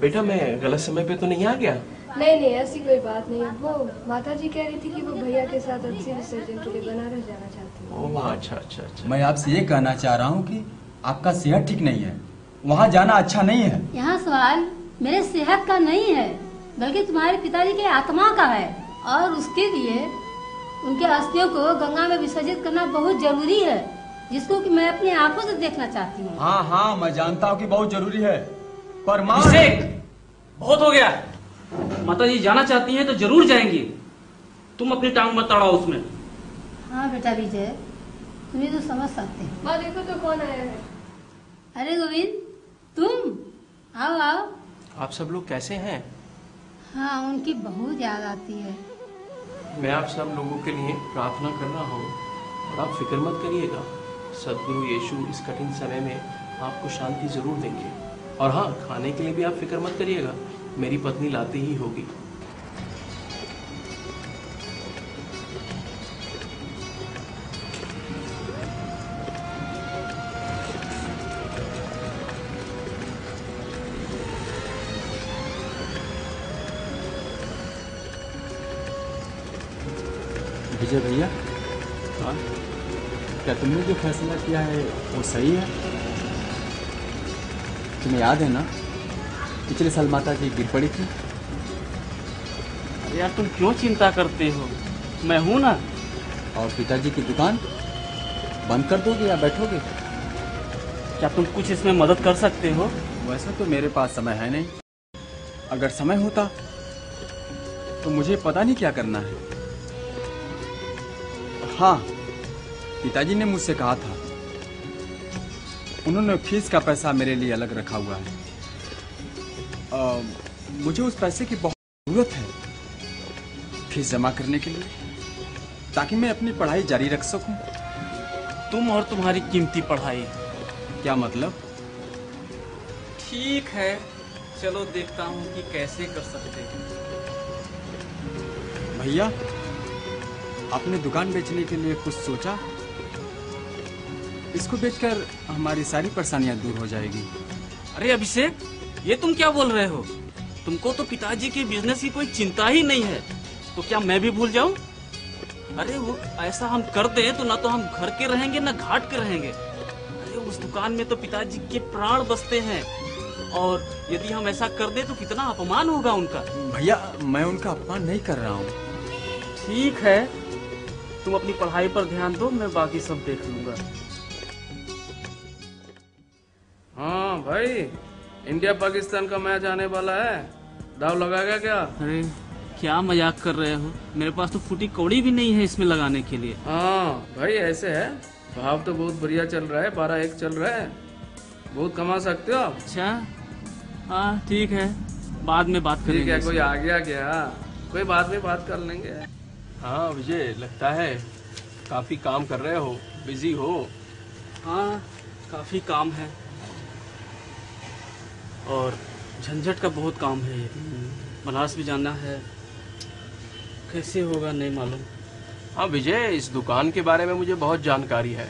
बेटा मैं गलत समय पे तो नहीं आ गया? नहीं नहीं, ऐसी कोई बात नहीं है। वो माता जी कह रही थी कि वो भैया के साथ अस्थि विसर्जन के लिए बनारस जाना चाहती है। ओह अच्छा अच्छा अच्छा। मैं आपसे ये कहना चाह रहा हूँ कि आपका सेहत ठीक नहीं है, वहाँ जाना अच्छा नहीं है। यहाँ सवाल मेरे सेहत का नहीं है, बल्कि तुम्हारे पिताजी के आत्मा का है, और उसके लिए उनके अस्थियों को गंगा में विसर्जित करना बहुत जरूरी है, जिसको कि मैं अपनी आंखों से देखना चाहती हूँ। हाँ हाँ, मैं जानता हूँ कि बहुत जरूरी है, पर माँ बहुत हो गया। माता जी जाना चाहती हैं तो जरूर जाएंगी, तुम अपनी टांग मत अड़ाओ उसमें। हाँ बेटा विजय, तुम ये तो समझ सकते हो। माँ देखो तो कौन आया है। अरे गोविंद, तुम आओ आओ। आप सब लोग कैसे हैं? हाँ, उनकी बहुत याद आती है। मैं आप सब लोगों के लिए प्रार्थना कर रहा हूँ और आप फिक्र मत करिएगा। सदगुरु यीशु इस कठिन समय में आपको शांति जरूर देंगे। और हाँ, खाने के लिए भी आप फिक्र मत करिएगा, मेरी पत्नी लाती ही होगी। विजय भैया, हाँ, क्या तुमने जो फैसला किया है वो सही है? तुम्हें याद है ना, पिछले साल माता जी गिर पड़ी थी। अरे यार तुम क्यों चिंता करते हो, मैं हूं ना। और पिताजी की दुकान बंद कर दोगे या बैठोगे? क्या तुम कुछ इसमें मदद कर सकते हो? वैसे तो मेरे पास समय है नहीं, अगर समय होता तो मुझे पता नहीं क्या करना है। हाँ, पिताजी ने मुझसे कहा था, उन्होंने फीस का पैसा मेरे लिए अलग रखा हुआ है। मुझे उस पैसे की बहुत जरूरत है फीस जमा करने के लिए, ताकि मैं अपनी पढ़ाई जारी रख सकूं। तुम और तुम्हारी कीमती पढ़ाई। क्या मतलब? ठीक है, चलो देखता हूँ कि कैसे कर सकते हैं। भैया, आपने दुकान बेचने के लिए कुछ सोचा? इसको बेचकर हमारी सारी परेशानियां दूर हो जाएगी। अरे अभिषेक, ये तुम क्या बोल रहे हो? तुमको तो पिताजी के बिजनेस की कोई चिंता ही नहीं है, तो क्या मैं भी भूल जाऊं? अरे वो ऐसा हम कर दें तो ना तो हम घर के रहेंगे ना घाट के रहेंगे। अरे उस दुकान में तो पिताजी के प्राण बसते हैं, और यदि हम ऐसा कर दें तो कितना अपमान होगा उनका। भैया, मैं उनका अपमान नहीं कर रहा हूँ। ठीक है, तुम अपनी पढ़ाई पर ध्यान दो, मैं बाकी सब देख लूंगा। हाँ भाई, इंडिया पाकिस्तान का मैच आने वाला है, दाव लगाएगा क्या? अरे क्या मजाक कर रहे हो, मेरे पास तो फूटी कौड़ी भी नहीं है इसमें लगाने के लिए। हाँ भाई, ऐसे है, भाव तो बहुत बढ़िया चल रहा है, 12-1 चल रहा है, बहुत कमा सकते हो आप। अच्छा, हाँ ठीक है, बाद में बात करेंगे। ठीक है, कोई आ गया क्या? कोई बाद में बात कर लेंगे। हाँ विजय, लगता है काफी काम कर रहे हो, बिजी हो। हाँ, काफी काम है और झंझट का बहुत काम है। ये बनारस भी जाना है, कैसे होगा नहीं मालूम। हाँ विजय, इस दुकान के बारे में मुझे बहुत जानकारी है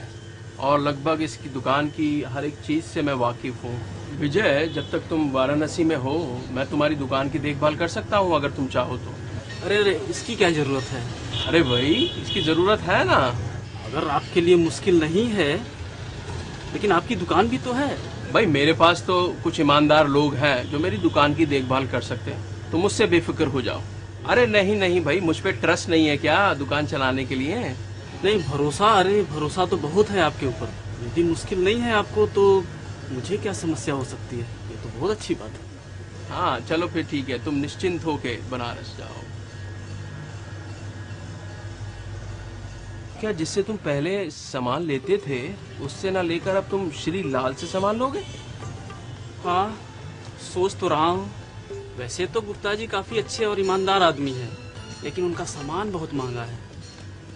और लगभग इसकी दुकान की हर एक चीज से मैं वाकिफ हूँ। विजय, जब तक तुम वाराणसी में हो, मैं तुम्हारी दुकान की देखभाल कर सकता हूँ अगर तुम चाहो तो। अरे अरे, इसकी क्या जरूरत है? अरे भाई, इसकी जरूरत है ना। अगर आपके लिए मुश्किल नहीं है, लेकिन आपकी दुकान भी तो है। भाई मेरे पास तो कुछ ईमानदार लोग हैं जो मेरी दुकान की देखभाल कर सकते हैं, तुम मुझसे बेफिक्र हो जाओ। अरे नहीं नहीं भाई, मुझ पे ट्रस्ट नहीं है क्या दुकान चलाने के लिए? नहीं, भरोसा, अरे भरोसा तो बहुत है आपके ऊपर। यदि मुश्किल नहीं है आपको तो मुझे क्या समस्या हो सकती है, ये तो बहुत अच्छी बात है। हाँ चलो फिर ठीक है, तुम निश्चिंत होके बनारस जाओ। क्या जिससे तुम पहले सामान लेते थे उससे ना लेकर अब तुम श्री लाल से सामान लोगे? हाँ, सोच तो रहा हूँ। वैसे तो गुप्ता जी काफी अच्छे और ईमानदार आदमी हैं, लेकिन उनका सामान बहुत महंगा है।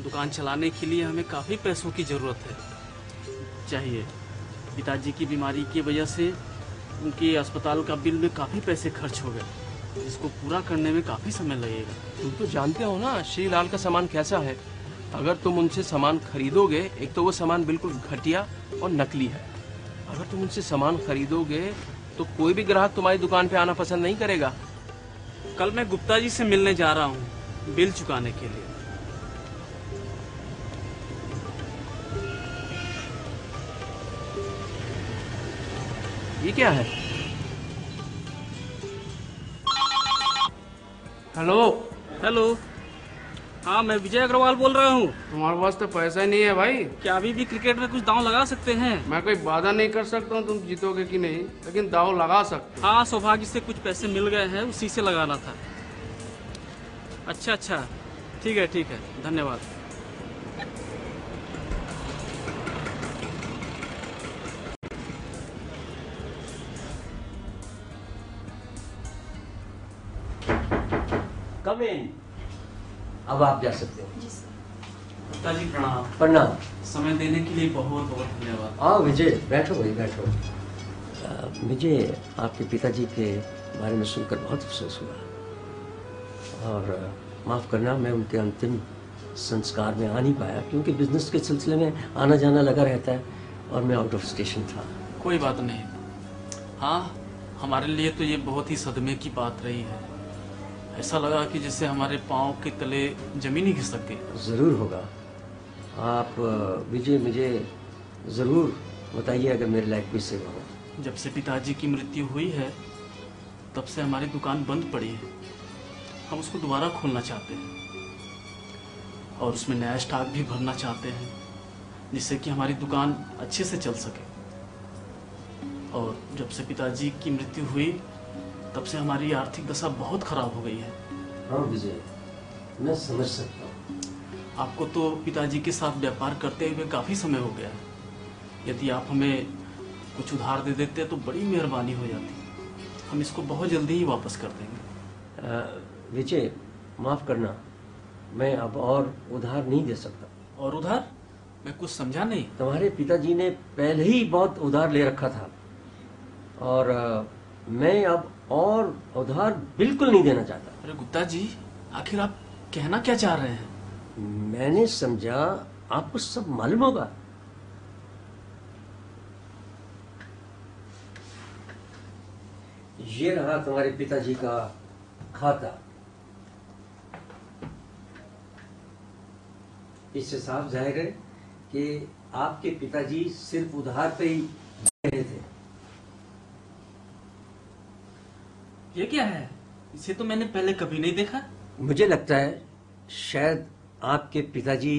दुकान चलाने के लिए हमें काफी पैसों की जरूरत है चाहिए। पिताजी की बीमारी की वजह से उनके अस्पताल का बिल में काफी पैसे खर्च हो गए, जिसको पूरा करने में काफी समय लगेगा। तुम तो जानते हो ना श्री लाल का सामान कैसा है। अगर तुम उनसे सामान खरीदोगे, एक तो वो सामान बिल्कुल घटिया और नकली है। अगर तुम उनसे सामान खरीदोगे तो कोई भी ग्राहक तुम्हारी दुकान पे आना पसंद नहीं करेगा। कल मैं गुप्ता जी से मिलने जा रहा हूँ बिल चुकाने के लिए। ये क्या है? हेलो। हेलो, हाँ मैं विजय अग्रवाल बोल रहा हूँ। तुम्हारे पास तो पैसा ही नहीं है भाई। क्या अभी भी क्रिकेट में कुछ दांव लगा सकते हैं? मैं कोई वादा नहीं कर सकता हूँ तुम जीतोगे कि नहीं, लेकिन दाव लगा सकते हो। हाँ, सौभाग्य से कुछ पैसे मिल गए हैं, उसी से लगाना था। अच्छा अच्छा, ठीक है, धन्यवाद। कम इन। अब आप जा सकते हो। गुप्ता जी प्रणाम। प्रणाम। समय देने के लिए बहुत बहुत धन्यवाद। आओ विजय, बैठो भाई बैठो। विजय, आपके पिताजी के बारे में सुनकर बहुत अफसोस हुआ, और माफ़ करना मैं उनके अंतिम संस्कार में आ नहीं पाया, क्योंकि बिजनेस के सिलसिले में आना जाना लगा रहता है और मैं आउट ऑफ स्टेशन था। कोई बात नहीं। हाँ, हमारे लिए तो ये बहुत ही सदमे की बात रही है। ऐसा लगा कि जैसे हमारे पाँव के तले जमीन ही खिसक गई। ज़रूर होगा। आप विजय मुझे ज़रूर बताइए अगर मेरे लायक कोई सेवा हो। जब से पिताजी की मृत्यु हुई है तब से हमारी दुकान बंद पड़ी है। हम उसको दोबारा खोलना चाहते हैं और उसमें नया स्टॉक भी भरना चाहते हैं, जिससे कि हमारी दुकान अच्छे से चल सके। और जब से पिताजी की मृत्यु हुई तब से हमारी आर्थिक दशा बहुत खराब हो गई है। हाँ विजय, मैं समझ सकता हूँ। आपको तो पिताजी के साथ व्यापार करते हुए काफ़ी समय हो गया है। यदि आप हमें कुछ उधार दे देते तो बड़ी मेहरबानी हो जाती। हम इसको बहुत जल्दी ही वापस कर देंगे। विजय, माफ़ करना, मैं अब और उधार नहीं दे सकता। और उधार? मैं कुछ समझा नहीं। तुम्हारे पिताजी ने पहले ही बहुत उधार ले रखा था, और मैं अब और उधार बिल्कुल नहीं देना चाहता। अरे गुप्ता जी, आखिर आप कहना क्या चाह रहे हैं? मैंने समझा आपको सब मालूम होगा। ये रहा तुम्हारे पिताजी का खाता। इससे साफ जाहिर है कि आपके पिताजी सिर्फ उधार पे ही रहे थे। ये क्या है? इसे तो मैंने पहले कभी नहीं देखा। मुझे लगता है शायद आपके पिताजी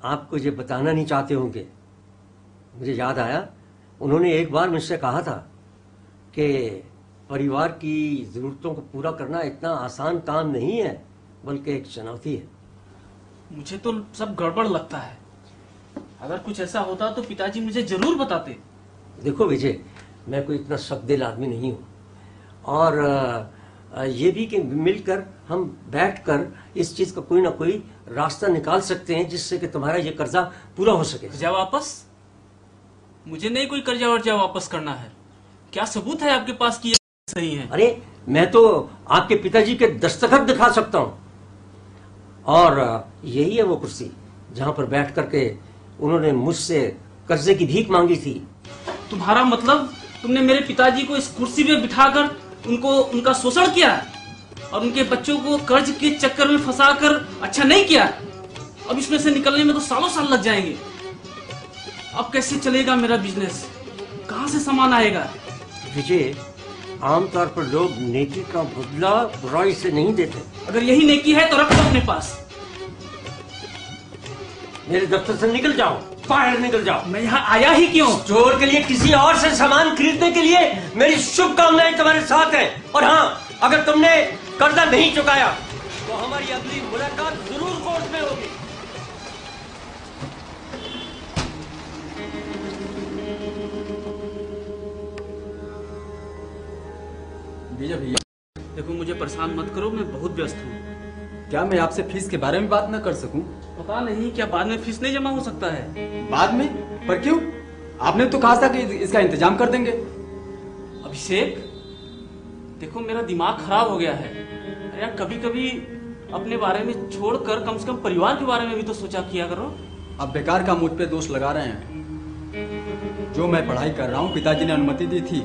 आपको ये बताना नहीं चाहते होंगे। मुझे याद आया, उन्होंने एक बार मुझसे कहा था कि परिवार की ज़रूरतों को पूरा करना इतना आसान काम नहीं है, बल्कि एक चुनौती है। मुझे तो सब गड़बड़ लगता है। अगर कुछ ऐसा होता तो पिताजी मुझे जरूर बताते। देखो विजय, मैं कोई इतना शब्दिल आदमी नहीं हूँ, और ये भी कि मिलकर हम बैठकर इस चीज का कोई ना कोई रास्ता निकाल सकते हैं, जिससे कि तुम्हारा ये कर्जा पूरा हो सके। कर्जा वापस? मुझे नहीं कोई कर्जा वर्जा वापस करना है। क्या सबूत है आपके पास कि ये सही है? अरे मैं तो आपके पिताजी के दस्तखत दिखा सकता हूँ, और यही है वो कुर्सी जहाँ पर बैठ करके उन्होंने मुझसे कर्जे की भीख मांगी थी। तुम्हारा मतलब तुमने मेरे पिताजी को इस कुर्सी पे बिठाकर उनका शोषण किया और उनके बच्चों को कर्ज के चक्कर में फंसाकर अच्छा नहीं किया। अब इसमें से निकलने में तो सालों साल लग जाएंगे। अब कैसे चलेगा मेरा बिजनेस? कहाँ से सामान आएगा? विजय, आमतौर पर लोग नेकी का बदला बुराई से नहीं देते। अगर यही नेकी है तो रख लो अपने पास। मेरे दफ्तर से निकल जाओ, बाहर निकल जाओ। मैं यहाँ आया ही क्यों? स्टोर के लिए किसी और से सामान खरीदने के लिए मेरी शुभकामनाएं तुम्हारे साथ हैं। और हाँ, अगर तुमने कर्जा नहीं चुकाया तो हमारी अगली मुलाकात जरूर कोर्ट में होगी। विजय भैया, देखो मुझे परेशान मत करो, मैं बहुत व्यस्त हूँ। क्या मैं आपसे फीस के बारे में बात न कर सकूं? पता नहीं, क्या बाद में फीस नहीं जमा हो सकता है? बाद में? पर क्यों? आपने तो कहा था कि इसका इंतजाम कर देंगे। अभिषेक, देखो मेरा दिमाग खराब हो गया है। अरे यार, कभी कभी अपने बारे में छोड़कर कम से कम परिवार के बारे में भी तो सोचा किया करो। अब बेकार का मुझ पे दोष लगा रहे हैं। जो मैं पढ़ाई कर रहा हूँ, पिताजी ने अनुमति दी थी,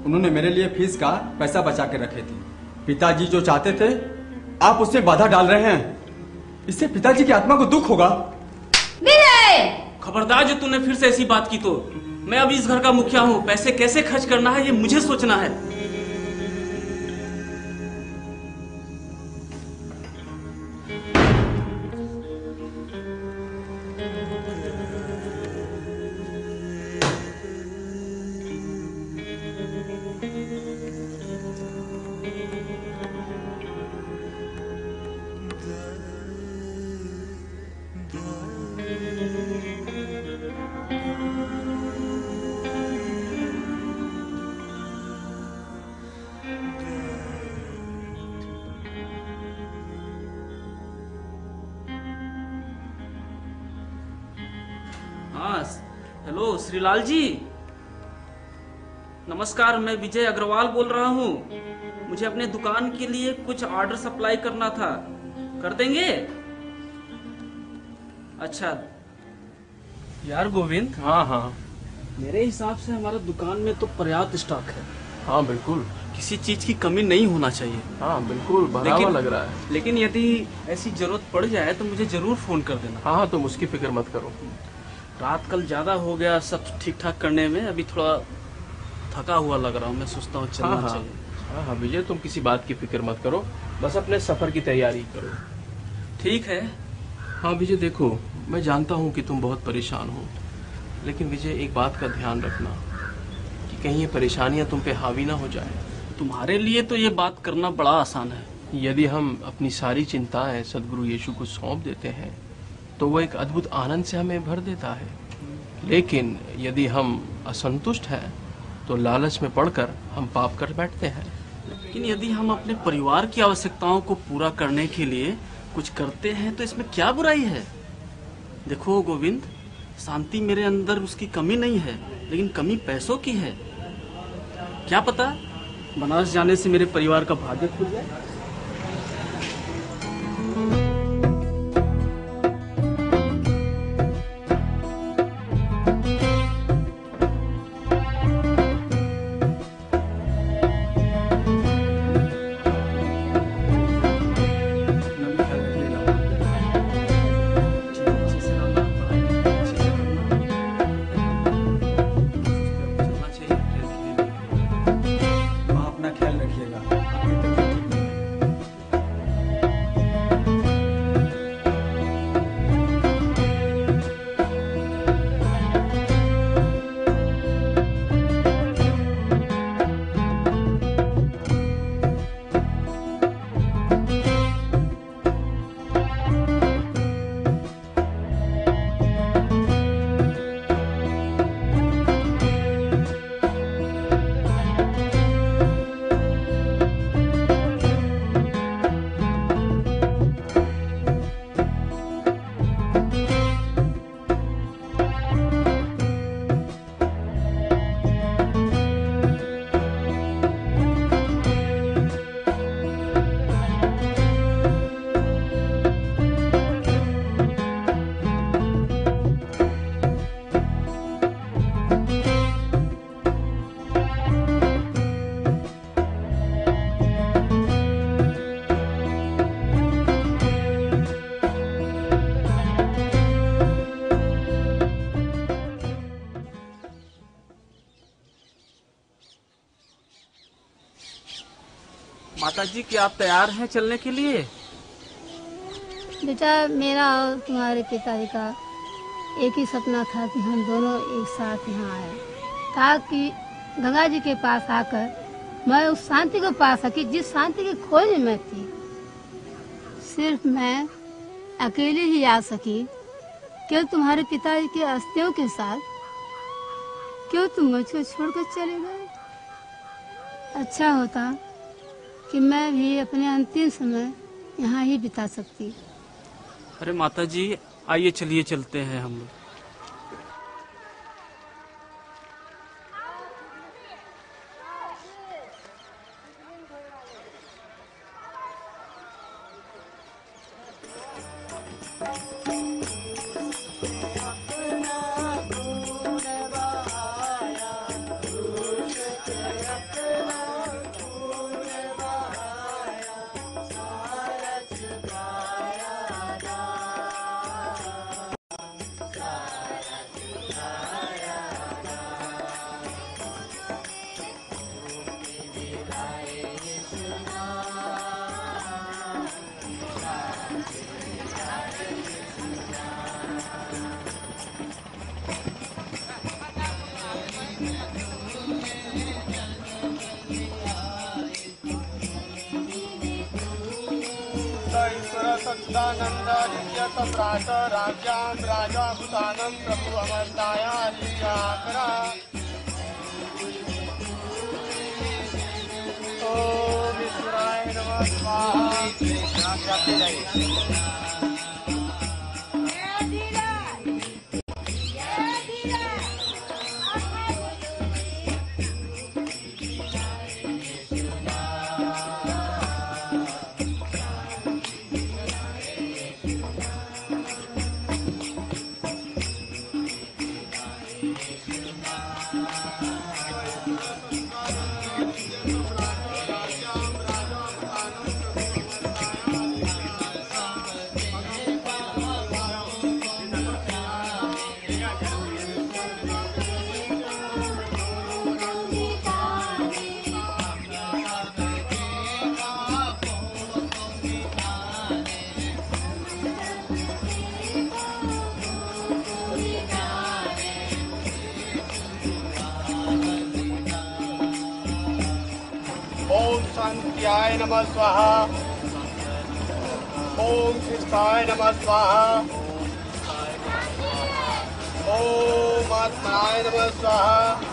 उन्होंने मेरे लिए फीस का पैसा बचा के रखे थे। पिताजी जो चाहते थे आप उसमें बाधा डाल रहे हैं। इससे पिताजी की आत्मा को दुख होगा। खबरदार, जो तूने फिर से ऐसी बात की तो मैं अभी इस घर का मुखिया हूँ। पैसे कैसे खर्च करना है ये मुझे सोचना है। हाँ, हेलो श्रीलाल जी, नमस्कार। मैं विजय अग्रवाल बोल रहा हूँ। मुझे अपने दुकान के लिए कुछ ऑर्डर सप्लाई करना था, कर देंगे? अच्छा यार गोविंद। हाँ हाँ मेरे हिसाब से हमारा दुकान में तो पर्याप्त स्टॉक है। हाँ बिल्कुल। किसी चीज की कमी नहीं होना चाहिए। हाँ बिल्कुल, भरा हुआ लग रहा है। लेकिन यदि ऐसी जरूरत पड़ जाए तो मुझे जरूर फोन कर देना। हाँ तुम उसकी फिक्र मत करो। रात कल ज्यादा हो गया सब ठीक ठाक करने में, अभी थोड़ा थका हुआ लग रहा हूँ। मैं सोचता हूँ चलना चाहिए। हाँ विजय, तुम किसी बात की फिक्र मत करो, बस अपने सफर की तैयारी करो। ठीक है। हाँ विजय देखो, मैं जानता हूँ कि तुम बहुत परेशान हो, लेकिन विजय एक बात का ध्यान रखना कि कहीं ये परेशानियां तुम पे हावी ना हो जाए। तुम्हारे लिए तो ये बात करना बड़ा आसान है। यदि हम अपनी सारी चिंताएं सदगुरु यीशु को सौंप देते हैं तो वो एक अद्भुत आनंद से हमें भर देता है। लेकिन यदि हम असंतुष्ट हैं तो लालच में पड़कर हम पाप कर बैठते हैं। लेकिन यदि हम अपने परिवार की आवश्यकताओं को पूरा करने के लिए कुछ करते हैं तो इसमें क्या बुराई है? देखो गोविंद, शांति मेरे अंदर उसकी कमी नहीं है, लेकिन कमी पैसों की है। क्या पता बनारस जाने से मेरे परिवार का भाग्य खुल जाए। अपना ख्याल रखिएगा। माताजी, क्या आप तैयार हैं चलने के लिए? बेटा, मेरा और तुम्हारे पिताजी का एक ही सपना था कि हम दोनों एक साथ यहाँ आए, ताकि गंगा जी के पास आकर मैं उस शांति को पा सकी जिस शांति की खोज में थी। सिर्फ मैं अकेले ही आ सकी। क्यों तुम्हारे पिताजी के अस्थियों के साथ क्यों तुम मुझको छोड़कर चले गए? अच्छा होता कि मैं भी अपने अंतिम समय यहाँ ही बिता सकती। अरे माताजी, आइए चलिए चलते हैं हम लोग। भूतानंद नित्यतप्रात राज्यां राजा भूतानं प्रभु अमर्ताया लीलाकरा। ओम ईश्वराय नमः स्वाहा। जाते जाइए। ओम शांत्याय नमः स्वाहा। ओम शिष्टाय नमः स्वाहा। ओम आत्माय नमः स्वाहा।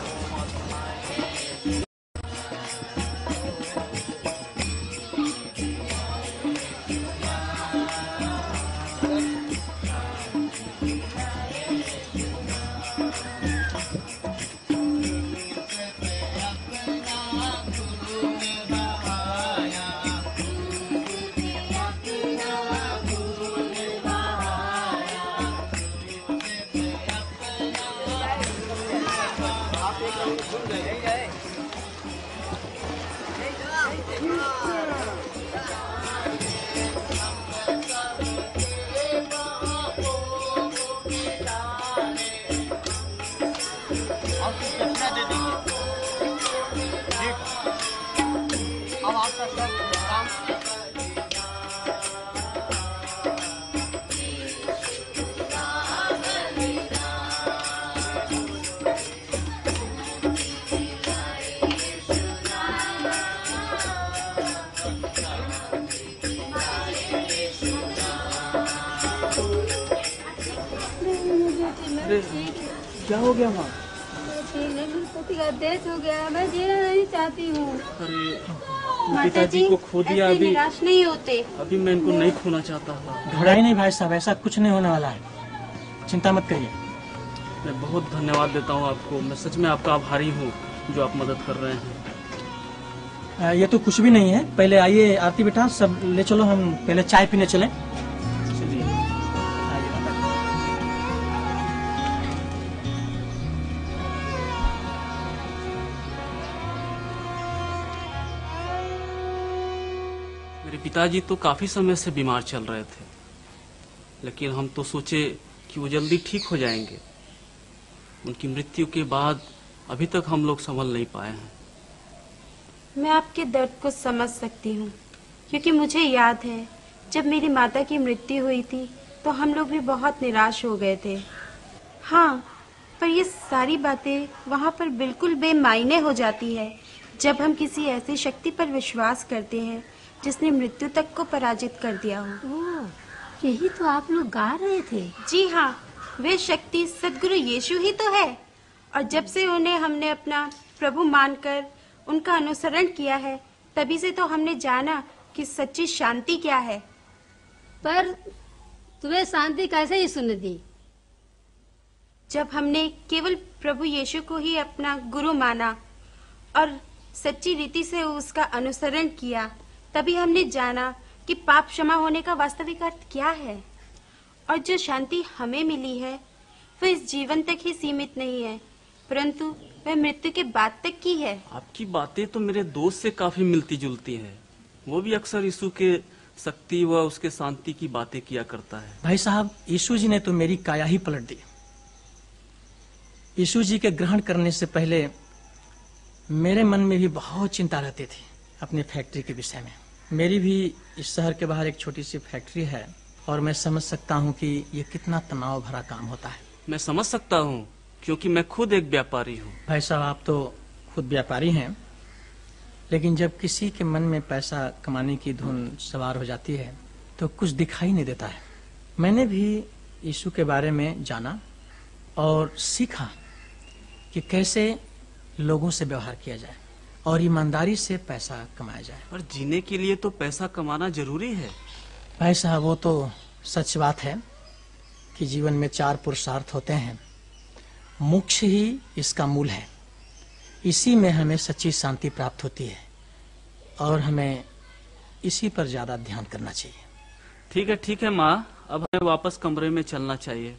क्या हो गया माँ? पति का डेथ हो गया, मैं जीना नहीं चाहती हूँ। अरे पिताजी को खो दिया। अभी निराश नहीं होते। अभी मैं इनको नहीं खोना चाहता था। घबराइए नहीं भाई साहब, ऐसा कुछ नहीं होने वाला है, चिंता मत करिए। मैं बहुत धन्यवाद देता हूँ आपको। मैं सच में आपका आभारी हूँ जो आप मदद कर रहे हैं। ये तो कुछ भी नहीं है। पहले आइए आरती बेटा, सब ले चलो, हम पहले चाय पीने चलें। मेरे पिताजी तो काफी समय से बीमार चल रहे थे, लेकिन हम तो सोचे कि वो जल्दी ठीक हो जाएंगे। उनकी मृत्यु के बाद अभी तक हम लोग संभल नहीं पाए हैं। मैं आपके दर्द को समझ सकती हूँ, क्योंकि मुझे याद है जब मेरी माता की मृत्यु हुई थी तो हम लोग भी बहुत निराश हो गए थे। हाँ, पर ये सारी बातें वहाँ पर बिल्कुल बेमायने हो जाती है जब हम किसी ऐसी शक्ति पर विश्वास करते हैं जिसने मृत्यु तक को पराजित कर दिया हो। यही तो आप लोग गा रहे थे। जी हाँ, वे शक्ति सद्गुरु यीशु ही तो है। और जब से उन्हें हमने अपना प्रभु मानकर उनका अनुसरण किया है, तभी से तो हमने जाना कि सच्ची शांति क्या है। पर तुम्हें शांति कैसे ही सुन दी? जब हमने केवल प्रभु यीशु को ही अपना गुरु माना और सच्ची रीति से उसका अनुसरण किया, तभी हमने जाना कि पाप क्षमा होने का वास्तविक अर्थ क्या है। और जो शांति हमें मिली है वह इस जीवन तक ही सीमित नहीं है, परंतु वह मृत्यु के बाद तक की है। आपकी बातें तो मेरे दोस्त से काफी मिलती जुलती हैं। वो भी अक्सर यीशु के शक्ति व उसके शांति की बातें किया करता है। भाई साहब, यीशु जी ने तो मेरी काया ही पलट दी। यीशु जी के ग्रहण करने से पहले मेरे मन में भी बहुत चिंता रहती थी अपनी फैक्ट्री के विषय में। मेरी भी इस शहर के बाहर एक छोटी सी फैक्ट्री है और मैं समझ सकता हूँ कि ये कितना तनाव भरा काम होता है। मैं समझ सकता हूँ, क्योंकि मैं खुद एक व्यापारी हूँ। भाई साहब, आप तो खुद व्यापारी हैं, लेकिन जब किसी के मन में पैसा कमाने की धुन सवार हो जाती है तो कुछ दिखाई नहीं देता है। मैंने भी यीशु के बारे में जाना और सीखा कि कैसे लोगों से व्यवहार किया जाए और ईमानदारी से पैसा कमाया जाए। पर जीने के लिए तो पैसा कमाना जरूरी है। भाई साहब, वो तो सच बात है कि जीवन में 4 पुरुषार्थ होते हैं, मोक्ष ही इसका मूल है। इसी में हमें सच्ची शांति प्राप्त होती है और हमें इसी पर ज्यादा ध्यान करना चाहिए। ठीक है माँ, अब हमें वापस कमरे में चलना चाहिए।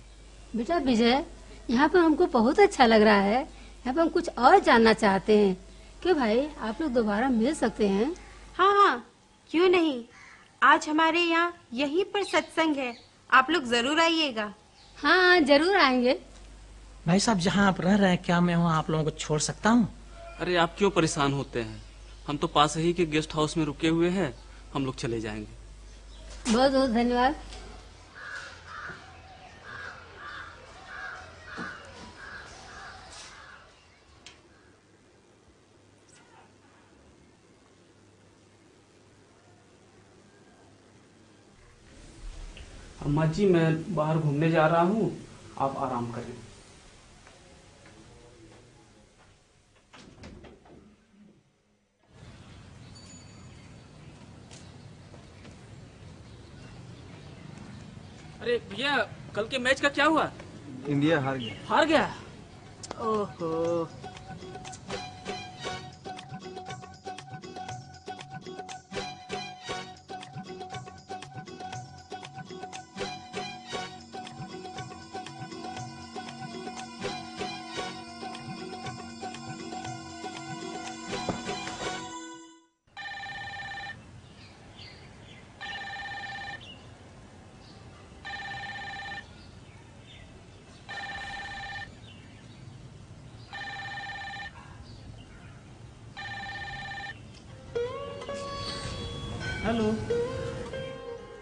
बेटा विजय, यहाँ पर हमको बहुत अच्छा लग रहा है। यहाँ पर हम कुछ और जानना चाहते हैं। क्यों भाई, आप लोग दोबारा मिल सकते हैं? हाँ हाँ, क्यों नहीं। आज हमारे यहाँ यहीं पर सत्संग है, आप लोग जरूर आइएगा। हाँ, जरूर आएंगे। भाई साहब, जहाँ आप रह रहे हैं, क्या मैं वहाँ आप लोगों को छोड़ सकता हूँ? अरे आप क्यों परेशान होते हैं, हम तो पास ही के गेस्ट हाउस में रुके हुए हैं, हम लोग चले जाएंगे। बहुत बहुत धन्यवाद। अम्मा जी, मैं बाहर घूमने जा रहा हूँ, आप आराम करें। अरे भैया, कल के मैच का क्या हुआ? इंडिया हार गया। हार गया? ओहो।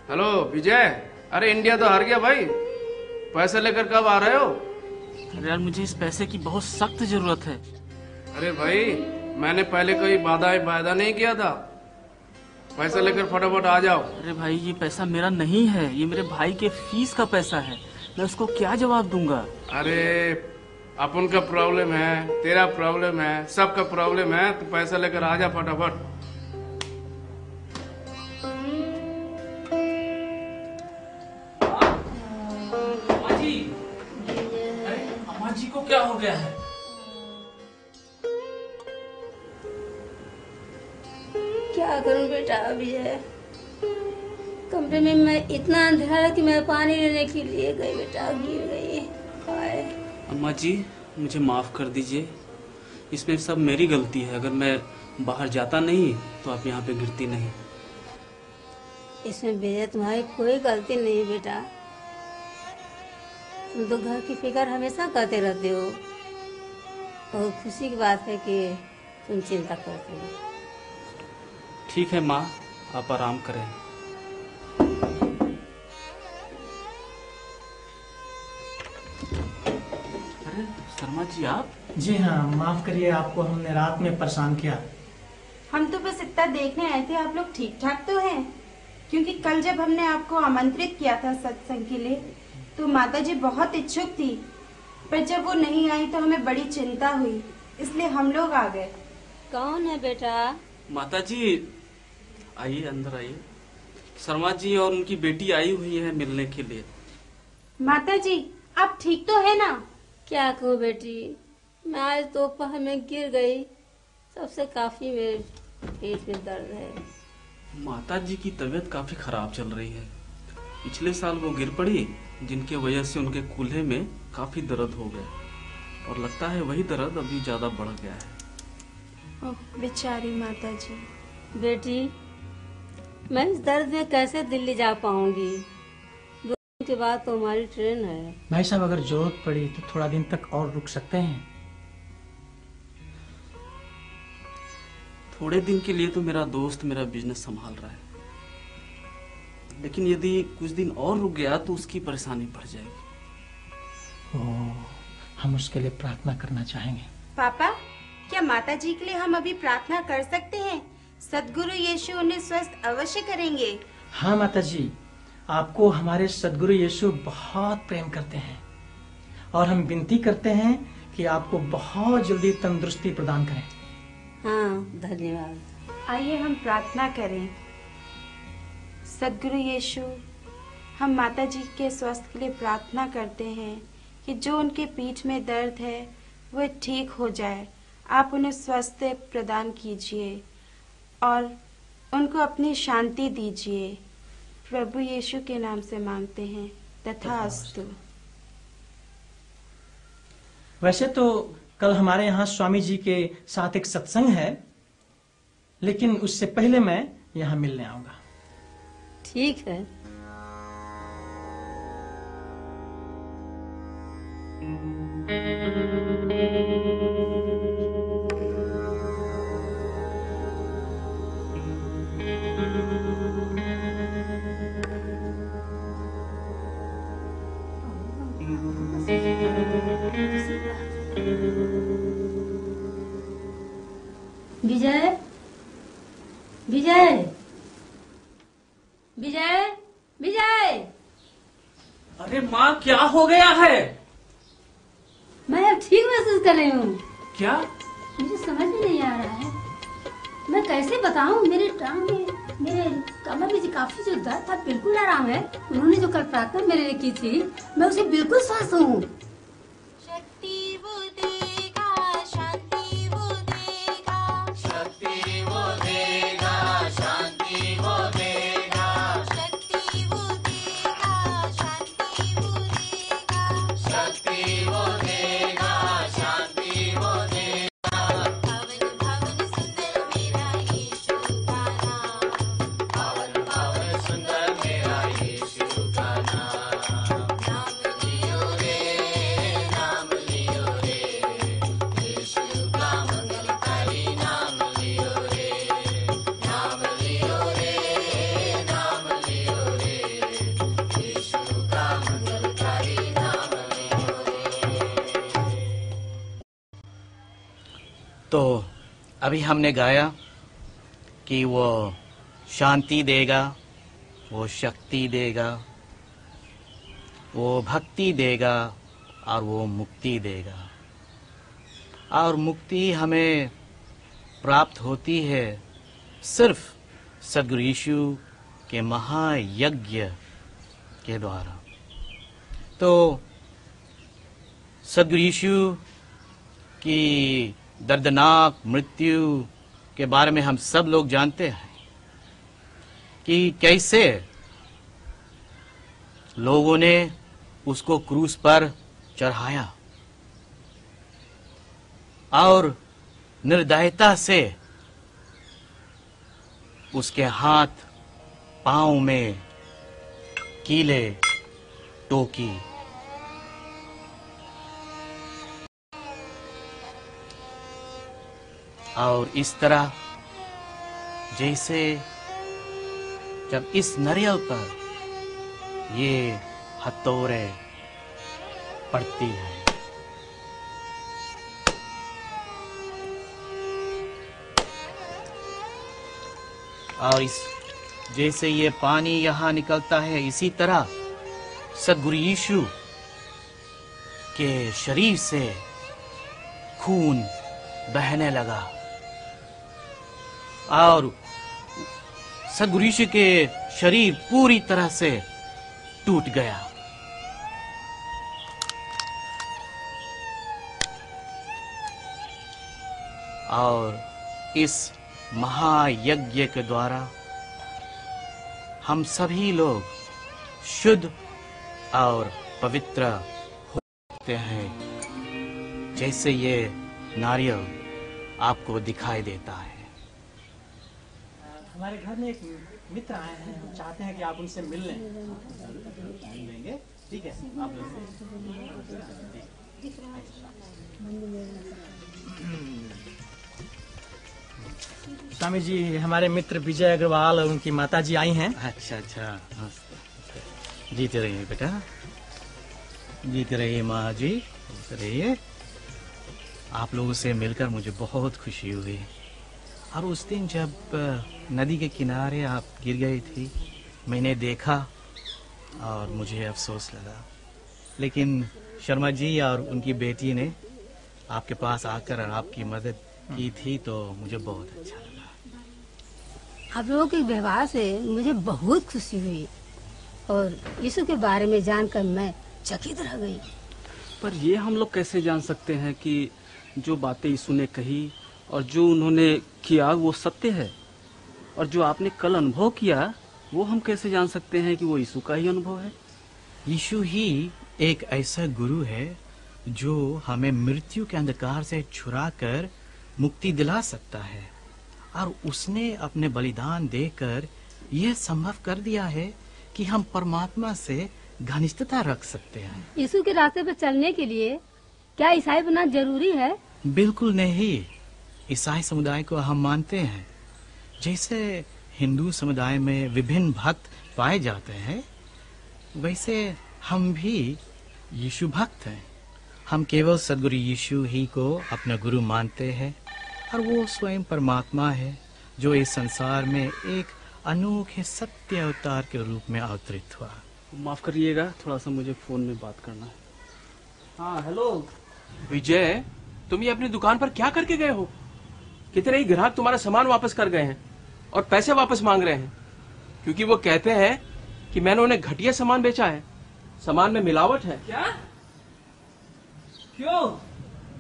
हेलो विजय, अरे इंडिया तो हार गया भाई, पैसे लेकर कब आ रहे हो? अरे यार, मुझे इस पैसे की बहुत सख्त जरूरत है। अरे भाई, मैंने पहले कोई वादा नहीं किया था, पैसा लेकर फटाफट आ जाओ। अरे भाई, ये पैसा मेरा नहीं है, ये मेरे भाई के फीस का पैसा है, मैं उसको क्या जवाब दूंगा? अरे अपन का प्रॉब्लम है, तेरा प्रॉब्लम है, सबका प्रॉब्लम है, तो पैसा लेकर आ जा फटाफट। अम्मा जी को क्या हो गया है? क्या करूं बेटा विजय, कमरे में मैं इतना अंधेरा कि मैं पानी लेने के लिए गई बेटा, गिर गई। हाय। अम्मा जी, मुझे माफ कर दीजिए, इसमें सब मेरी गलती है। अगर मैं बाहर जाता नहीं तो आप यहाँ पे गिरती नहीं। इसमें विजय तुम्हारी कोई गलती नहीं बेटा, तुम तो घर की फिक्र हमेशा करते रहते हो। बहुत खुशी की बात है कि तुम चिंता करते हो। ठीक है माँ, आप आराम करें। अरे शर्मा जी, आप? जी हाँ, माफ करिए, आपको हमने रात में परेशान किया। हम तो बस इतना देखने आए थे आप लोग ठीक ठाक तो हैं, क्योंकि कल जब हमने आपको आमंत्रित किया था सत्संग के लिए तो माता जी बहुत इच्छुक थी, पर जब वो नहीं आई तो हमें बड़ी चिंता हुई, इसलिए हम लोग आ गए। कौन है बेटा? माता जी, आइए, अंदर आइए। शर्मा जी और उनकी बेटी आई हुई है मिलने के लिए। माता जी, आप ठीक तो है ना? क्या कहूँ बेटी, मैं आज दोपहर में गिर गई, सबसे काफी मेरे पेट में दर्द है। माता जी की तबीयत काफी खराब चल रही है। पिछले साल वो गिर पड़ी, जिनके वजह से उनके कूल्हे में काफी दर्द हो गया और लगता है वही दर्द अभी ज्यादा बढ़ गया है। ओह बेचारी माता जी। बेटी, मैं इस दर्द में कैसे दिल्ली जा पाऊंगी? 2 दिन के बाद तो हमारी ट्रेन है। भाई साहब, अगर जरूरत पड़ी तो थोड़ा दिन तक और रुक सकते हैं। थोड़े दिन के लिए तो मेरा दोस्त मेरा बिजनेस संभाल रहा है, लेकिन यदि कुछ दिन और रुक गया तो उसकी परेशानी बढ़ जाएगी। हम उसके लिए प्रार्थना करना चाहेंगे। पापा, क्या माता जी के लिए हम अभी प्रार्थना कर सकते हैं? सद्गुरु यीशु उन्हें स्वस्थ अवश्य करेंगे। हाँ माता जी, आपको हमारे सदगुरु यीशु बहुत प्रेम करते हैं और हम विनती करते हैं कि आपको बहुत जल्दी तंदुरुस्ती प्रदान करें। हाँ, धन्यवाद। आइए हम प्रार्थना करें। सदगुरु यीशु, हम माता जी के स्वास्थ्य के लिए प्रार्थना करते हैं कि जो उनके पीठ में दर्द है वह ठीक हो जाए। आप उन्हें स्वास्थ्य प्रदान कीजिए और उनको अपनी शांति दीजिए। प्रभु यीशु के नाम से मांगते हैं, तथास्तु। वैसे तो कल हमारे यहाँ स्वामी जी के साथ एक सत्संग है, लेकिन उससे पहले मैं यहाँ मिलने आऊंगा। ठीक है। विजय, विजय, विजय, विजय। अरे माँ, क्या हो गया है? मैं अब ठीक महसूस कर रही हूँ। क्या? मुझे समझ में नहीं आ रहा है, मैं कैसे बताऊँ। मेरे टांग में, मेरे कमर में काफी जो दर्द था बिल्कुल आराम है। उन्होंने जो कल प्रार्थना मेरे लिए की थी, मैं उसे बिल्कुल स्वस्थ हूँ। शक्ति वो देगा, शांति वो देगा, शक्ति वो देगा, शांति वो देगा, शक्ति वो देगा, शांति वो देगा, शक्ति वो देगा, शांति वो देगा। पावन पावन सुंदर मेरा यीशु का नाम, पावन पावन सुंदर मेरा यीशु का नाम। नाम लियो रे, नाम लियो रे, यीशु का मंगलकारी नाम लियो रे, नाम लियो रे, नाम लियो रे, यीशु का मंगलकारी नाम लियो रे। तो अभी हमने गाया कि वो शांति देगा, वो शक्ति देगा, वो भक्ति देगा और वो मुक्ति देगा। और मुक्ति हमें प्राप्त होती है सिर्फ सद्गुरु यीशु के महायज्ञ के द्वारा। तो सद्गुरु यीशु की दर्दनाक मृत्यु के बारे में हम सब लोग जानते हैं कि कैसे लोगों ने उसको क्रूस पर चढ़ाया और निर्दयता से उसके हाथ पांव में कीले टोकी। और इस तरह जैसे जब इस नारियल पर ये हथौड़े पड़ती है और इस जैसे ये पानी यहाँ निकलता है, इसी तरह सद्गुरु यीशु के शरीर से खून बहने लगा और सद्गुरु यीशु के शरीर पूरी तरह से टूट गया। और इस महायज्ञ के द्वारा हम सभी लोग शुद्ध और पवित्र होते हैं, जैसे ये नारियल आपको दिखाई देता है। हमारे घर में एक मित्र आए हैं, हम चाहते हैं कि आप उनसे मिल लें। टाइम देंगे, ठीक है? आप स्वामी जी, हमारे मित्र विजय अग्रवाल और उनकी माता जी आई हैं। अच्छा अच्छा, जीते रहिए बेटा, जीते रहिए माँ जी, जीते रहिए। आप लोगों से मिलकर मुझे बहुत खुशी हुई। और उस दिन जब नदी के किनारे आप गिर गई थी, मैंने देखा और मुझे अफसोस लगा, लेकिन शर्मा जी और उनकी बेटी ने आपके पास आकर आपकी मदद की थी तो मुझे बहुत अच्छा लगा। आप लोगों के व्यवहार से मुझे बहुत खुशी हुई और यीशु के बारे में जानकर मैं चकित रह गई। पर ये हम लोग कैसे जान सकते हैं कि जो बातें यीशु ने कही और जो उन्होंने किया वो सत्य है, और जो आपने कल अनुभव किया वो हम कैसे जान सकते हैं कि वो यीशु का ही अनुभव है? यीशु ही एक ऐसा गुरु है जो हमें मृत्यु के अंधकार से छुड़ाकर मुक्ति दिला सकता है, और उसने अपने बलिदान देकर यह संभव कर दिया है कि हम परमात्मा से घनिष्ठता रख सकते हैं। यीशु के रास्ते पर चलने के लिए क्या ईसाई बनना जरूरी है? बिल्कुल नहीं। ईसाई समुदाय को हम मानते हैं। जैसे हिंदू समुदाय में विभिन्न भक्त पाए जाते हैं, वैसे हम भी यीशु भक्त हैं। हम केवल सदगुरु यीशु ही को अपना गुरु मानते हैं, और वो स्वयं परमात्मा है जो इस संसार में एक अनोखे सत्य अवतार के रूप में अवतरित हुआ। माफ करिएगा, थोड़ा सा मुझे फोन में बात करना है। हाँ हेलो विजय, तुम ये अपनी दुकान पर क्या करके गए हो? कितने ही ग्राहक तुम्हारा सामान वापस कर गए हैं और पैसे वापस मांग रहे हैं, क्योंकि वो कहते हैं कि मैंने उन्हें घटिया सामान बेचा है, सामान में मिलावट है। क्या? क्यों?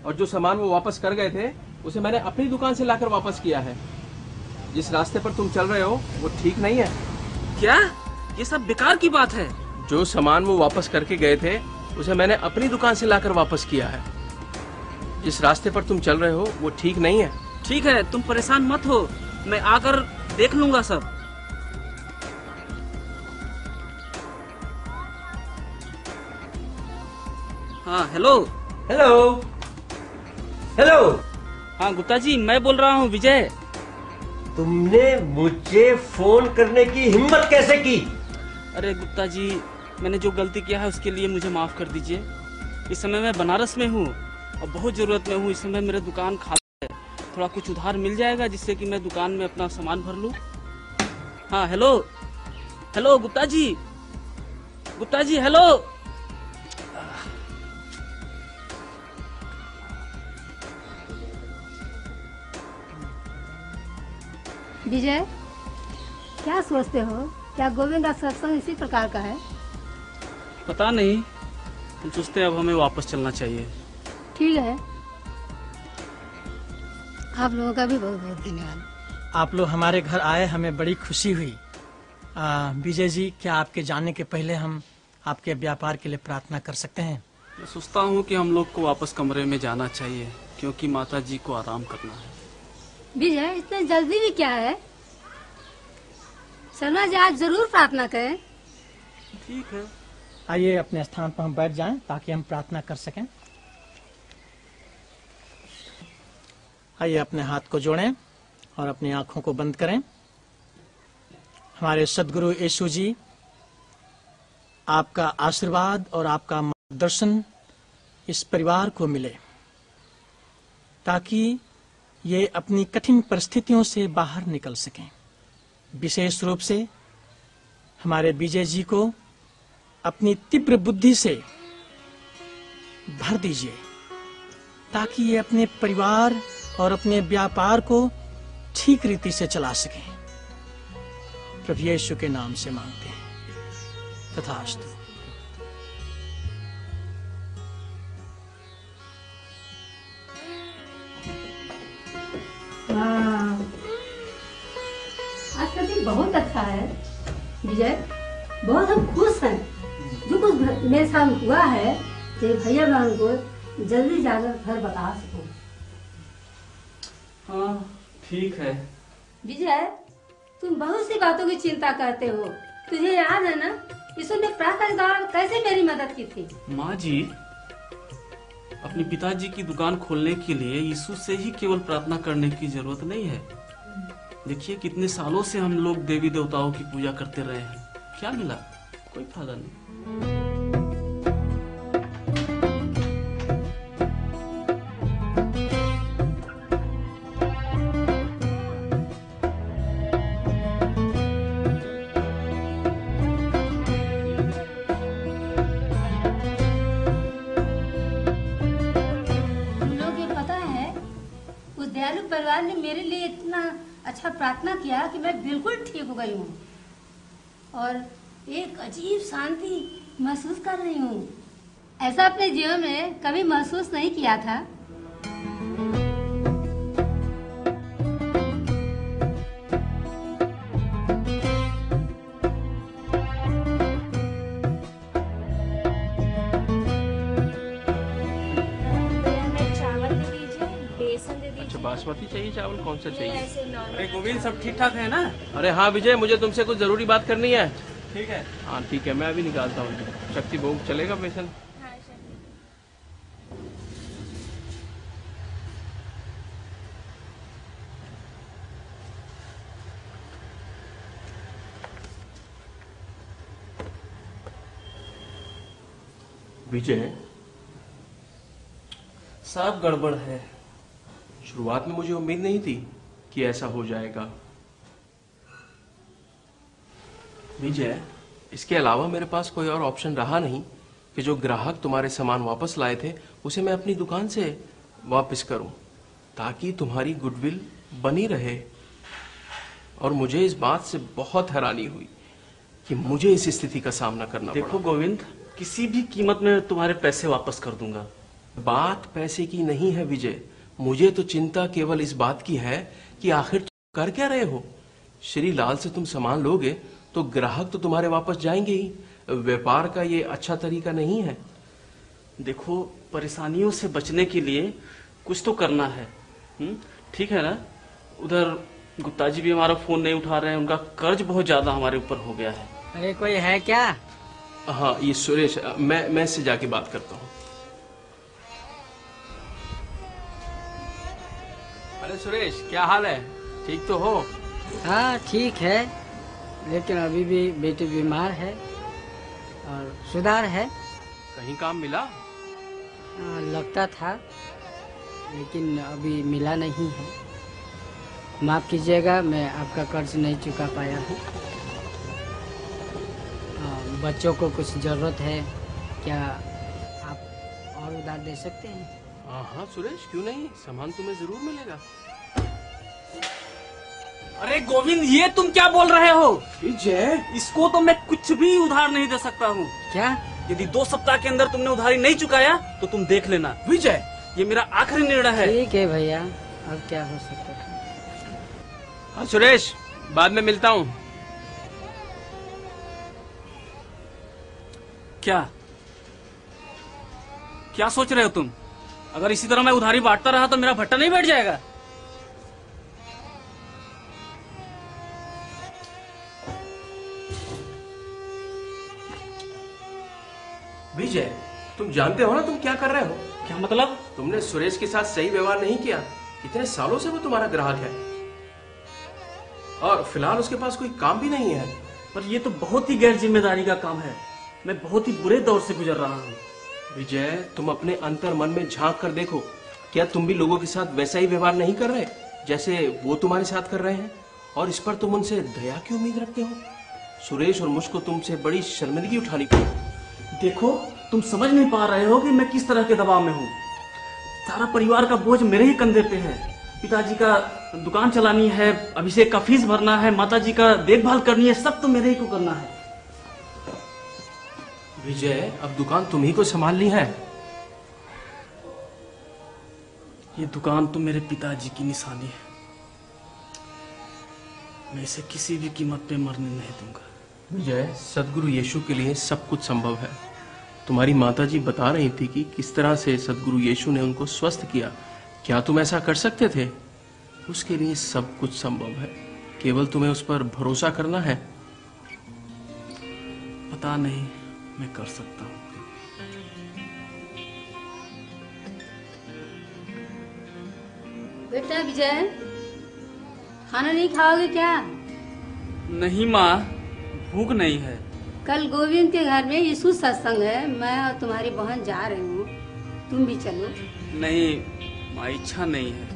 और जो सामान वो वापस कर गए थे उसे मैंने अपनी दुकान से लाकर वापस किया है। जिस रास्ते पर तुम चल रहे हो वो ठीक नहीं है। क्या? ये सब बेकार की बात है। जो सामान वो वापस करके गए थे उसे मैंने अपनी दुकान से लाकर वापस किया है। जिस रास्ते पर तुम चल रहे हो वो ठीक नहीं है। ठीक है, तुम परेशान मत हो, मैं आकर देख लूंगा सब। हाँ हेलो हेलो हेलो। हाँ गुप्ता जी, मैं बोल रहा हूँ विजय। तुमने मुझे फोन करने की हिम्मत कैसे की? अरे गुप्ता जी, मैंने जो गलती किया है उसके लिए मुझे माफ कर दीजिए। इस समय मैं बनारस में हूँ और बहुत जरूरत में हूँ। इस समय मेरा दुकान खाली है, थोड़ा कुछ उधार मिल जाएगा जिससे कि मैं दुकान में अपना सामान भर लूँ। हाँ hello hello Gupta ji, Gupta ji hello. विजय, क्या सोचते हो? क्या गोविंद का सत्संग इसी प्रकार का है? पता नहीं, हम सोचते हैं अब हमें वापस चलना चाहिए। ठीक है, आप लोगों का भी बहुत बहुत धन्यवाद। आप लोग हमारे घर आए, हमें बड़ी खुशी हुई। विजय जी, क्या आपके जाने के पहले हम आपके व्यापार के लिए प्रार्थना कर सकते हैं? मैं सोचता हूँ कि हम लोग को वापस कमरे में जाना चाहिए, क्योंकि माता जी को आराम करना है। विजय, इतने जल्दी भी क्या है? शर्मा जी, आज जरूर प्रार्थना करें। ठीक है, आइए अपने स्थान पर हम बैठ जाएं ताकि हम प्रार्थना कर सकें। आइए अपने हाथ को जोड़ें और अपनी आंखों को बंद करें। हमारे सदगुरु यीशु जी, आपका आशीर्वाद और आपका मार्गदर्शन इस परिवार को मिले, ताकि ये अपनी कठिन परिस्थितियों से बाहर निकल सकें। विशेष रूप से हमारे विजय जी को अपनी तीव्र बुद्धि से भर दीजिए, ताकि ये अपने परिवार और अपने व्यापार को ठीक रीति से चला सकें। प्रभु यीशु के नाम से मांगते हैं, तथास्तु। आज का दिन बहुत अच्छा है विजय, बहुत हम खुश हैं। जो कुछ मेरे साथ हुआ है तो भैया बहन को जल्दी जाकर घर बता सकूं। हाँ ठीक है। विजय, तुम बहुत सी बातों की चिंता करते हो। तुझे याद है ना, यीशु ने प्रार्थना के दौरान कैसे मेरी मदद की थी? माँ जी, अपने पिताजी की दुकान खोलने के लिए यीशु से ही केवल प्रार्थना करने की जरूरत नहीं है। देखिए कितने सालों से हम लोग देवी देवताओं की पूजा करते रहे हैं, क्या मिला? कोई फायदा नहीं। अच्छा प्रार्थना किया कि मैं बिल्कुल ठीक हो गई हूँ और एक अजीब शांति महसूस कर रही हूँ। ऐसा अपने जीवन में कभी महसूस नहीं किया था। बासमती चाहिए, चावल कौन सा चाहिए? अरे गोविंद, सब ठीक ठाक है ना? अरे हाँ विजय, मुझे तुमसे कुछ जरूरी बात करनी है। ठीक है। हाँ ठीक है, मैं अभी निकालता हूँ। शक्ति भोग चलेगा बेसन? विजय, सब गड़बड़ है। शुरुआत में मुझे उम्मीद नहीं थी कि ऐसा हो जाएगा। विजय, इसके अलावा मेरे पास कोई और ऑप्शन रहा नहीं कि जो ग्राहक तुम्हारे सामान वापस लाए थे उसे मैं अपनी दुकान से वापस करूं, ताकि तुम्हारी गुडविल बनी रहे। और मुझे इस बात से बहुत हैरानी हुई कि मुझे इस स्थिति का सामना करना पड़ा। देखो गोविंद, किसी भी कीमत में तुम्हारे पैसे वापस कर दूंगा। बात पैसे की नहीं है विजय, मुझे तो चिंता केवल इस बात की है कि आखिर तुम कर क्या रहे हो। श्री लाल से तुम सामान लोगे तो ग्राहक तो तुम्हारे वापस जाएंगे ही। व्यापार का ये अच्छा तरीका नहीं है। देखो, परेशानियों से बचने के लिए कुछ तो करना है। ठीक है ना? उधर गुप्ता जी भी हमारा फोन नहीं उठा रहे हैं, उनका कर्ज बहुत ज्यादा हमारे ऊपर हो गया है। अरे कोई है क्या? हाँ, ये सुरेश, मैं इससे जाके बात करता हूँ। अरे सुरेश, क्या हाल है? ठीक तो हो? हाँ ठीक है, लेकिन अभी भी बेटी बीमार है और सुधार है। कहीं काम मिला? लगता था, लेकिन अभी मिला नहीं है। माफ कीजिएगा, मैं आपका कर्ज नहीं चुका पाया हूँ। बच्चों को कुछ जरूरत है, क्या आप और उधार दे सकते हैं? हाँ सुरेश, क्यों नहीं, सामान तुम्हें जरूर मिलेगा। अरे गोविंद, ये तुम क्या बोल रहे हो? विजय, इसको तो मैं कुछ भी उधार नहीं दे सकता हूँ। क्या? यदि 2 सप्ताह के अंदर तुमने उधारी नहीं चुकाया तो तुम देख लेना। विजय, ये मेरा आखिरी निर्णय है। ठीक है भैया, अब क्या हो सकता है। हाँ सुरेश, बाद में मिलता हूँ। क्या सोच रहे हो तुम? अगर इसी तरह मैं उधारी बांटता रहा तो मेरा भट्टा नहीं बैठ जाएगा? विजय, तुम जानते हो ना तुम क्या कर रहे हो? क्या मतलब? तुमने सुरेश के साथ सही व्यवहार नहीं किया। इतने सालों से वो तुम्हारा ग्राहक है और फिलहाल उसके पास कोई काम भी नहीं है। पर ये तो बहुत ही गैर जिम्मेदारी का काम है। मैं बहुत ही बुरे दौर से गुजर रहा हूँ। विजय, तुम अपने अंतर मन में झांक कर देखो, क्या तुम भी लोगों के साथ वैसा ही व्यवहार नहीं कर रहे जैसे वो तुम्हारे साथ कर रहे हैं? और इस पर तुम उनसे दया की उम्मीद रखते हो? सुरेश और मुझको तुमसे बड़ी शर्मिंदगी उठानी पड़ी। देखो, तुम समझ नहीं पा रहे हो कि मैं किस तरह के दबाव में हूँ। सारा परिवार का बोझ मेरे ही कंधे पे है। पिताजी का दुकान चलानी है, अभिषेक का फीस भरना है, माताजी का देखभाल करनी है, सब तो मेरे ही को करना है। विजय, अब दुकान तुम ही को संभालनी है। ये दुकान तो मेरे पिताजी की निशानी है। मैं इसे किसी भी कीमत पे मरने नहीं दूंगा। विजय, सदगुरु यीशु के लिए सब कुछ संभव है। तुम्हारी माताजी बता रही थी कि किस तरह से सदगुरु यीशु ने उनको स्वस्थ किया। क्या तुम ऐसा कर सकते थे? उसके लिए सब कुछ संभव है, केवल तुम्हें उस पर भरोसा करना है। पता नहीं मैं कर सकता हूँ। बेटा विजय, खाना नहीं खाओगे क्या? नहीं माँ, भूख नहीं है। कल गोविंद के घर में यीशु सत्संग है, मैं और तुम्हारी बहन जा रही हूँ, तुम भी चलो। नहीं माँ, इच्छा नहीं है।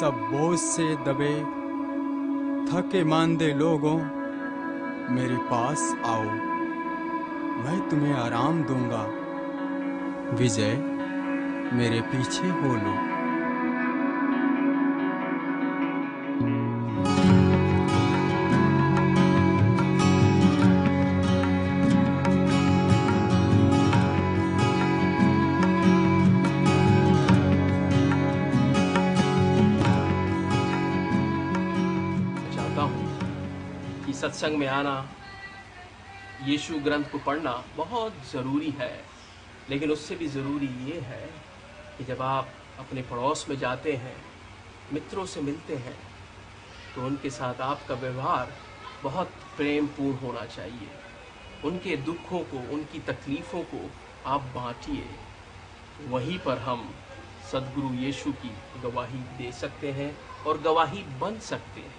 सब बोझ से दबे थके मांदे लोगों, मेरे पास आओ, मैं तुम्हें आराम दूंगा। विजय, मेरे पीछे हो लो। सत्संग में आना, यीशु ग्रंथ को पढ़ना बहुत ज़रूरी है, लेकिन उससे भी ज़रूरी ये है कि जब आप अपने पड़ोस में जाते हैं, मित्रों से मिलते हैं, तो उनके साथ आपका व्यवहार बहुत प्रेमपूर्ण होना चाहिए। उनके दुखों को, उनकी तकलीफ़ों को आप बांटिए। वहीं पर हम सद्गुरु यीशु की गवाही दे सकते हैं और गवाही बन सकते हैं।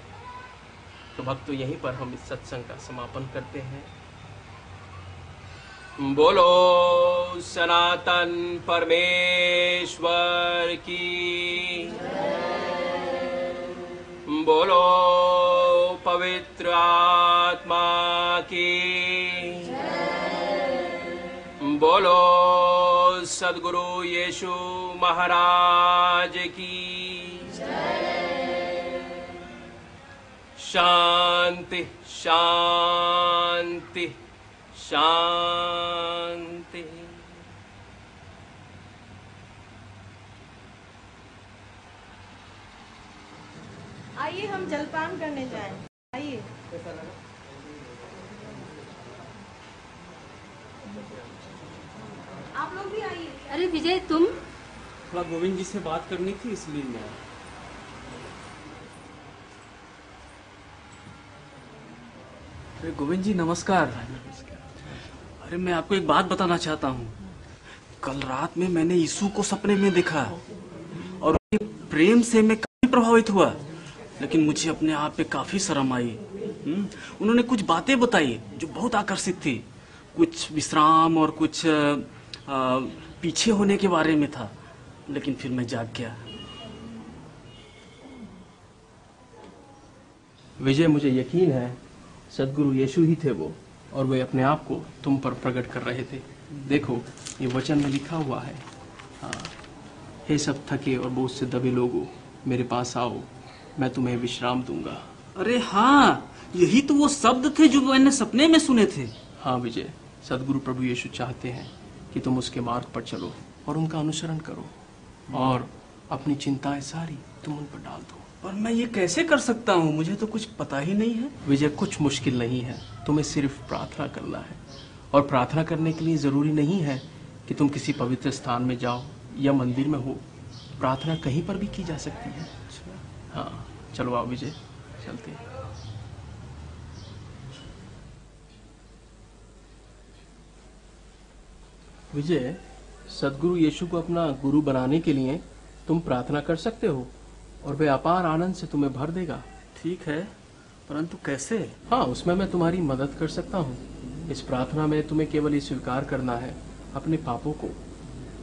तो भक्तों, यहीं पर हम इस सत्संग का समापन करते हैं। बोलो सनातन परमेश्वर की, बोलो पवित्र आत्मा की, बोलो सद्गुरु यीशु महाराज की। शांति शांति शांति। आइए हम जलपान करने जाएं। आइए। आप लोग भी आइए। अरे विजय, तुम? थोड़ा गोविंद जी से बात करनी थी, इसलिए मैं। अरे गोविंद जी नमस्कार। अरे मैं आपको एक बात बताना चाहता हूँ। कल रात में मैंने यीशु को सपने में देखा और प्रेम से मैं काफी प्रभावित हुआ, लेकिन मुझे अपने आप पे काफी शर्म आई। उन्होंने कुछ बातें बताई जो बहुत आकर्षित थी। कुछ विश्राम और कुछ पीछे होने के बारे में था, लेकिन फिर मैं जाग गया। विजय, मुझे यकीन है सद्गुरु यीशु ही थे वो, और वे अपने आप को तुम पर प्रकट कर रहे थे। देखो, ये वचन में लिखा हुआ है, हाँ, हे सब थके और बोझ से दबे लोगों, मेरे पास आओ, मैं तुम्हें विश्राम दूंगा। अरे हाँ, यही तो वो शब्द थे जो मैंने सपने में सुने थे। हाँ विजय, सद्गुरु प्रभु यीशु चाहते हैं कि तुम उसके मार्ग पर चलो और उनका अनुसरण करो, और अपनी चिंताएं सारी तुम उन पर डाल दो। पर मैं ये कैसे कर सकता हूँ? मुझे तो कुछ पता ही नहीं है। विजय, कुछ मुश्किल नहीं है, तुम्हें सिर्फ प्रार्थना करना है। और प्रार्थना करने के लिए जरूरी नहीं है कि तुम किसी पवित्र स्थान में जाओ या मंदिर में हो। प्रार्थना कहीं पर भी की जा सकती है। हाँ, चलो आओ विजय, चलते हैं। विजय, सद्गुरु यीशु को अपना गुरु बनाने के लिए तुम प्रार्थना कर सकते हो और वे अपार आनंद से तुम्हें भर देगा। ठीक है, परंतु कैसे? हाँ, उसमें मैं तुम्हारी मदद कर सकता हूँ। इस प्रार्थना में तुम्हें केवल ये स्वीकार करना है अपने पापों को,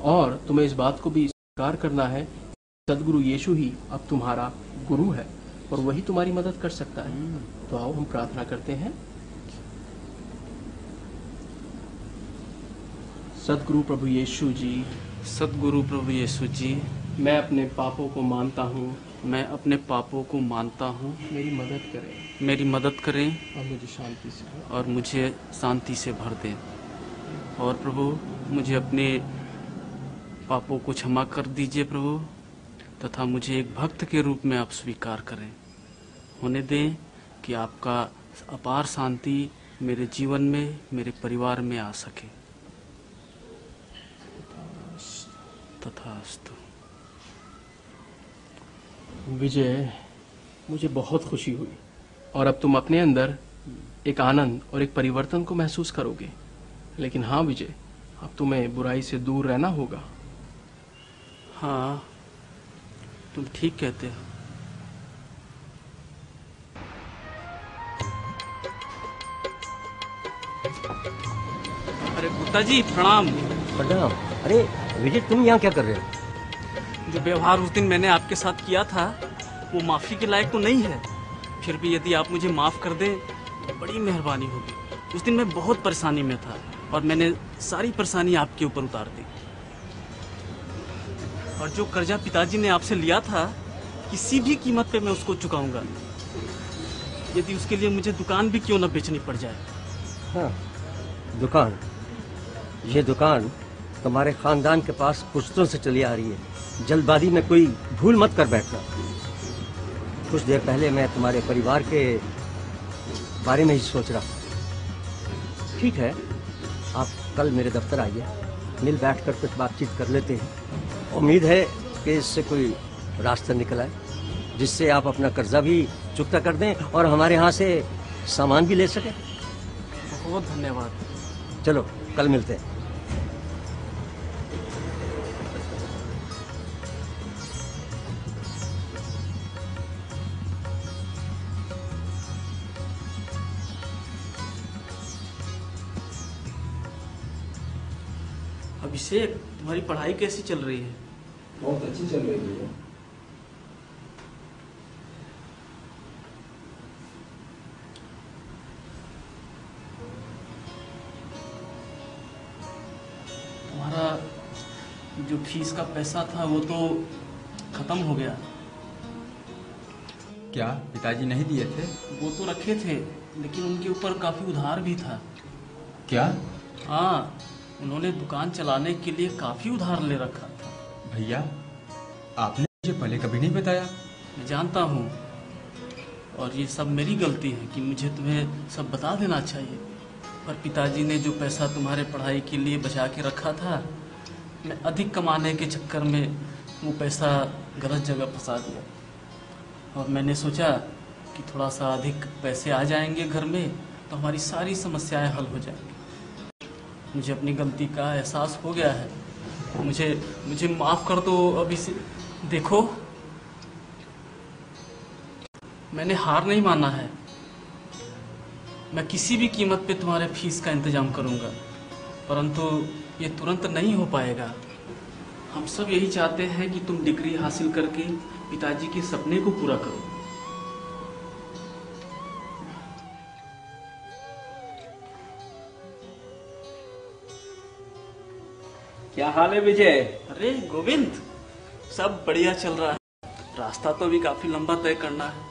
और तुम्हें इस बात को भी स्वीकार करना है सद्गुरु यीशु ही अब तुम्हारा गुरु है और वही तुम्हारी मदद कर सकता है। तो आओ हम प्रार्थना करते हैं। सद्गुरु प्रभु यीशु जी, सद्गुरु प्रभु यीशु जी, मैं अपने पापों को मानता हूँ। मैं अपने पापों को मानता हूँ। मेरी मदद करें। मेरी मदद करें और मुझे शांति से और मुझे शांति से भर दें। और प्रभु, मुझे अपने पापों को क्षमा कर दीजिए प्रभु, तथा मुझे एक भक्त के रूप में आप स्वीकार करें। होने दें कि आपका अपार शांति मेरे जीवन में, मेरे परिवार में आ सके। तथास्तु। विजय, मुझे बहुत खुशी हुई, और अब तुम अपने अंदर एक आनंद और एक परिवर्तन को महसूस करोगे। लेकिन हाँ विजय, अब तुम्हें बुराई से दूर रहना होगा। हाँ, तुम ठीक कहते हो। अरे गुप्ता जी प्रणाम। प्रणाम। अरे विजय, तुम यहाँ क्या कर रहे हो? जो व्यवहार उस दिन मैंने आपके साथ किया था, वो माफ़ी के लायक तो नहीं है। फिर भी यदि आप मुझे माफ़ कर दें तो बड़ी मेहरबानी होगी। उस दिन मैं बहुत परेशानी में था और मैंने सारी परेशानी आपके ऊपर उतार दी। और जो कर्जा पिताजी ने आपसे लिया था, किसी भी कीमत पे मैं उसको चुकाऊंगा, यदि उसके लिए मुझे दुकान भी क्यों न बेचनी पड़ जाए। हाँ, दुकान, ये दुकान तुम्हारे खानदान के पास पुश्तों से चली आ रही है। जल्दबाजी में कोई भूल मत कर बैठना। कुछ देर पहले मैं तुम्हारे परिवार के बारे में ही सोच रहा था। ठीक है, आप कल मेरे दफ्तर आइए, मिल बैठकर कुछ बातचीत कर लेते हैं। उम्मीद है कि इससे कोई रास्ता निकल आए जिससे आप अपना कर्जा भी चुकता कर दें और हमारे यहाँ से सामान भी ले सकें। बहुत धन्यवाद। चलो कल मिलते हैं। अभिषेक, तुम्हारी पढ़ाई कैसी चल रही है? बहुत अच्छी चल रही है। तुम्हारा जो फीस का पैसा था वो तो खत्म हो गया। क्या पिताजी नहीं दिए थे? वो तो रखे थे, लेकिन उनके ऊपर काफी उधार भी था। क्या? हाँ, उन्होंने दुकान चलाने के लिए काफी उधार ले रखा था। भैया, आपने मुझे पहले कभी नहीं बताया। मैं जानता हूँ, और ये सब मेरी गलती है कि मुझे तुम्हें सब बता देना चाहिए। पर पिताजी ने जो पैसा तुम्हारे पढ़ाई के लिए बचा के रखा था, मैं अधिक कमाने के चक्कर में वो पैसा गलत जगह फंसा दिया। और मैंने सोचा कि थोड़ा सा अधिक पैसे आ जाएंगे घर में तो हमारी सारी समस्याएं हल हो जाएंगी। मुझे अपनी गलती का एहसास हो गया है। मुझे माफ़ कर दो। अभी से देखो, मैंने हार नहीं माना है। मैं किसी भी कीमत पे तुम्हारे फीस का इंतजाम करूंगा, परंतु ये तुरंत नहीं हो पाएगा। हम सब यही चाहते हैं कि तुम डिग्री हासिल करके पिताजी के सपने को पूरा करो। क्या हाल है विजय? अरे गोविंद, सब बढ़िया चल रहा है। रास्ता तो अभी काफी लंबा तय करना है।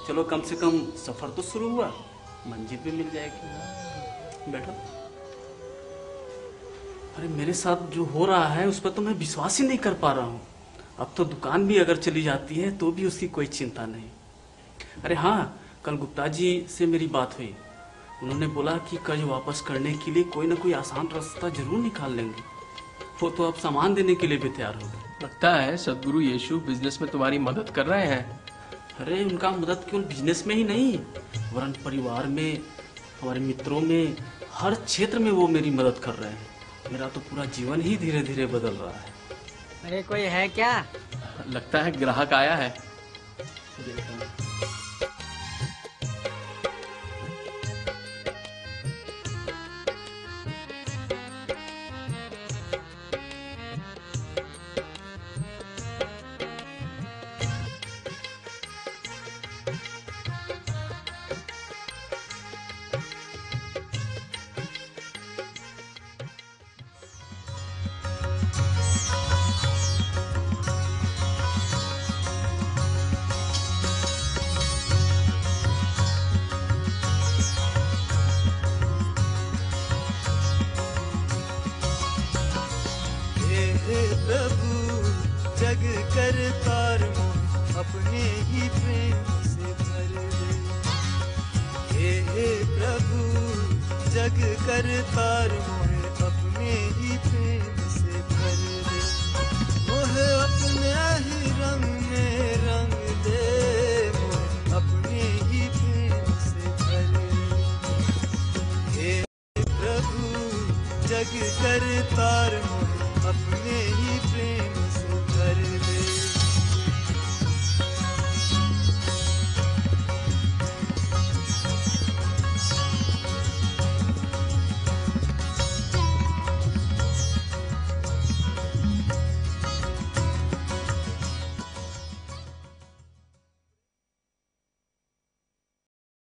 चलो, कम से कम सफर तो शुरू हुआ, मंजिल भी मिल जाएगी। बैठो। अरे मेरे साथ जो हो रहा है उस पर तो मैं विश्वास ही नहीं कर पा रहा हूँ। अब तो दुकान भी अगर चली जाती है तो भी उसकी कोई चिंता नहीं। अरे हाँ, कल गुप्ता जी से मेरी बात हुई। उन्होंने बोला कि कर्ज वापस करने के लिए कोई ना कोई आसान रास्ता जरूर निकाल लेंगे। वो तो अब सामान देने के लिए भी तैयार हो गए। लगता है सदगुरु यीशु बिजनेस में तुम्हारी मदद कर रहे हैं। अरे उनका मदद केवल बिजनेस में ही नहीं, वरन परिवार में, हमारे मित्रों में, हर क्षेत्र में वो मेरी मदद कर रहे हैं। मेरा तो पूरा जीवन ही धीरे धीरे बदल रहा है। अरे कोई है क्या? लगता है ग्राहक आया है। जग कर तार मोह अपने ही प्रेम से भर दे। हे प्रभु जग कर तार मोह अपने ही प्रेम से भर दे। मोह अपने ही रंग में रंग दे, मोह अपने ही प्रेम से भर दे। हे प्रभु जग कर तार